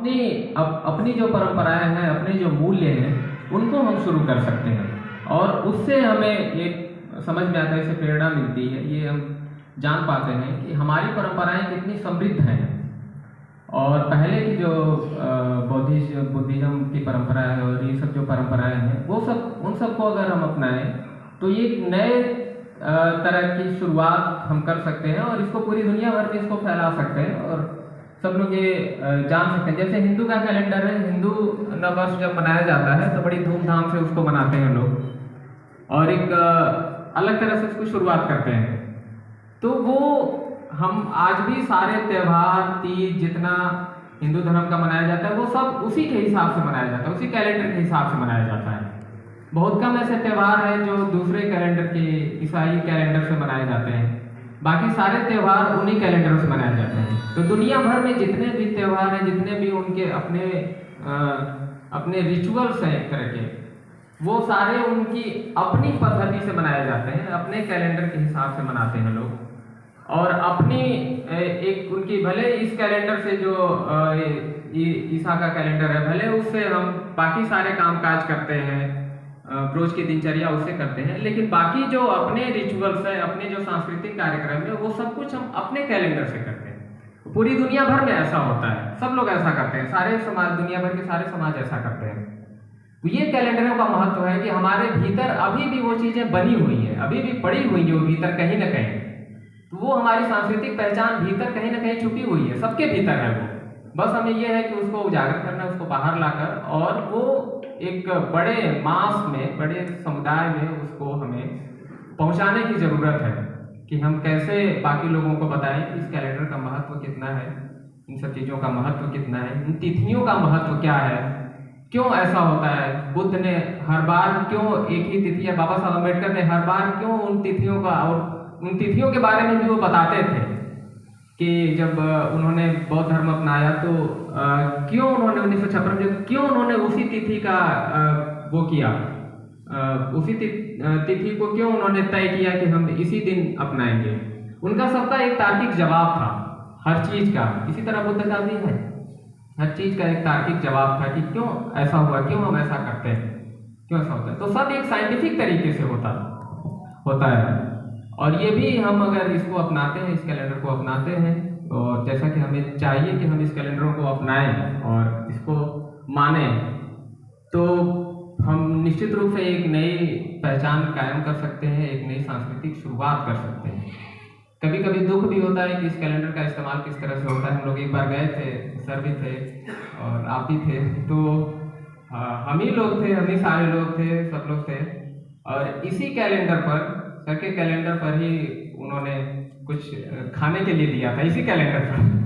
अपनी जो परंपराएं हैं, अपने जो मूल्य हैं, उनको हम शुरू कर सकते हैं और उससे हमें एक समझ में आता है, इससे प्रेरणा मिलती है, ये हम जान पाते हैं कि हमारी परंपराएं कितनी समृद्ध हैं। और पहले की जो बुद्धिज्म की परंपरा है और ये सब जो परंपराएं हैं, वो सब उन सबको अगर हम अपनाएं तो ये एक नए तरह की शुरुआत हम कर सकते हैं और इसको पूरी दुनिया भर में इसको फैला सकते हैं और सब लोग ये जान सकते हैं। जैसे हिंदू का कैलेंडर है, हिंदू नववर्ष जब मनाया जाता है तो बड़ी धूमधाम से उसको मनाते हैं लोग और एक अलग तरह से उसको शुरुआत करते हैं। तो वो हम आज भी सारे त्यौहार, तीज जितना हिंदू धर्म का मनाया जाता है वो सब उसी के हिसाब से मनाया जाता है, उसी कैलेंडर के हिसाब से मनाया जाता है। बहुत कम ऐसे त्यौहार हैं जो दूसरे कैलेंडर के, ईसाई कैलेंडर से मनाए जाते हैं, बाकी सारे त्यौहार उन्हीं कैलेंडर से मनाए जाते हैं। तो दुनिया भर में जितने भी त्यौहार हैं, जितने भी उनके अपने रिचुअल्स हैं एक तरह के, वो सारे उनकी अपनी पद्धति से मनाए जाते हैं, अपने कैलेंडर के हिसाब से मनाते हैं लोग। और अपनी एक उनकी, भले इस कैलेंडर से जो ईसा का कैलेंडर है, भले उससे हम बाकी सारे कामकाज करते हैं, रोज की दिनचर्या उससे करते हैं, लेकिन बाकी जो अपने रिचुअल्स है, अपने जो सांस्कृतिक कार्यक्रम है, वो सब कुछ हम अपने कैलेंडर से करते हैं। पूरी दुनिया भर में ऐसा होता है, सब लोग ऐसा करते हैं, सारे समाज, दुनिया भर के सारे समाज ऐसा करते हैं। तो ये कैलेंडरों का महत्व है कि हमारे भीतर अभी भी वो चीजें बनी हुई है, अभी भी पड़ी हुई है वो भीतर कहीं ना कहीं। तो वो हमारी सांस्कृतिक पहचान भीतर कहीं ना कहीं छुपी हुई है, सबके भीतर है वो। बस हमें ये है कि उसको उजागर करना, उसको बाहर लाकर, और वो एक बड़े मास में, बड़े समुदाय में उसको हमें पहुंचाने की जरूरत है कि हम कैसे बाकी लोगों को बताएं कि इस कैलेंडर का महत्व कितना है, इन सब चीज़ों का महत्व कितना है, इन तिथियों का महत्व क्या है, क्यों ऐसा होता है, बुद्ध ने हर बार क्यों एक ही तिथि, या बाबा साहब अम्बेडकर ने हर बार क्यों उन तिथियों का, और उन तिथियों के बारे में भी वो बताते थे कि जब उन्होंने बौद्ध धर्म अपनाया तो क्यों उन्होंने 1956 में क्यों उन्होंने उसी तिथि का वो किया, उसी तिथि को क्यों उन्होंने तय किया कि हम इसी दिन अपनाएंगे। उनका सबका एक तार्किक जवाब था हर चीज का। इसी तरह बुद्ध का भी है, हर चीज का एक तार्किक जवाब था कि क्यों ऐसा हुआ, क्यों हम ऐसा करते हैं, क्यों ऐसा होता है। तो सब एक साइंटिफिक तरीके से होता है। और ये भी हम अगर इसको अपनाते हैं, इस कैलेंडर को अपनाते हैं, और जैसा कि हमें चाहिए कि हम इस कैलेंडरों को अपनाएं और इसको माने, तो हम निश्चित रूप से एक नई पहचान कायम कर सकते हैं, एक नई सांस्कृतिक शुरुआत कर सकते हैं। कभी कभी दुख भी होता है कि इस कैलेंडर का इस्तेमाल किस तरह से होता है। हम लोग एक बार गए थे, सर भी थे और आप भी थे, तो हम ही लोग थे, हम ही सारे लोग थे, सब लोग थे, और इसी कैलेंडर पर, सर के कैलेंडर पर ही उन्होंने कुछ खाने के लिए दिया था, इसी कैलेंडर पर।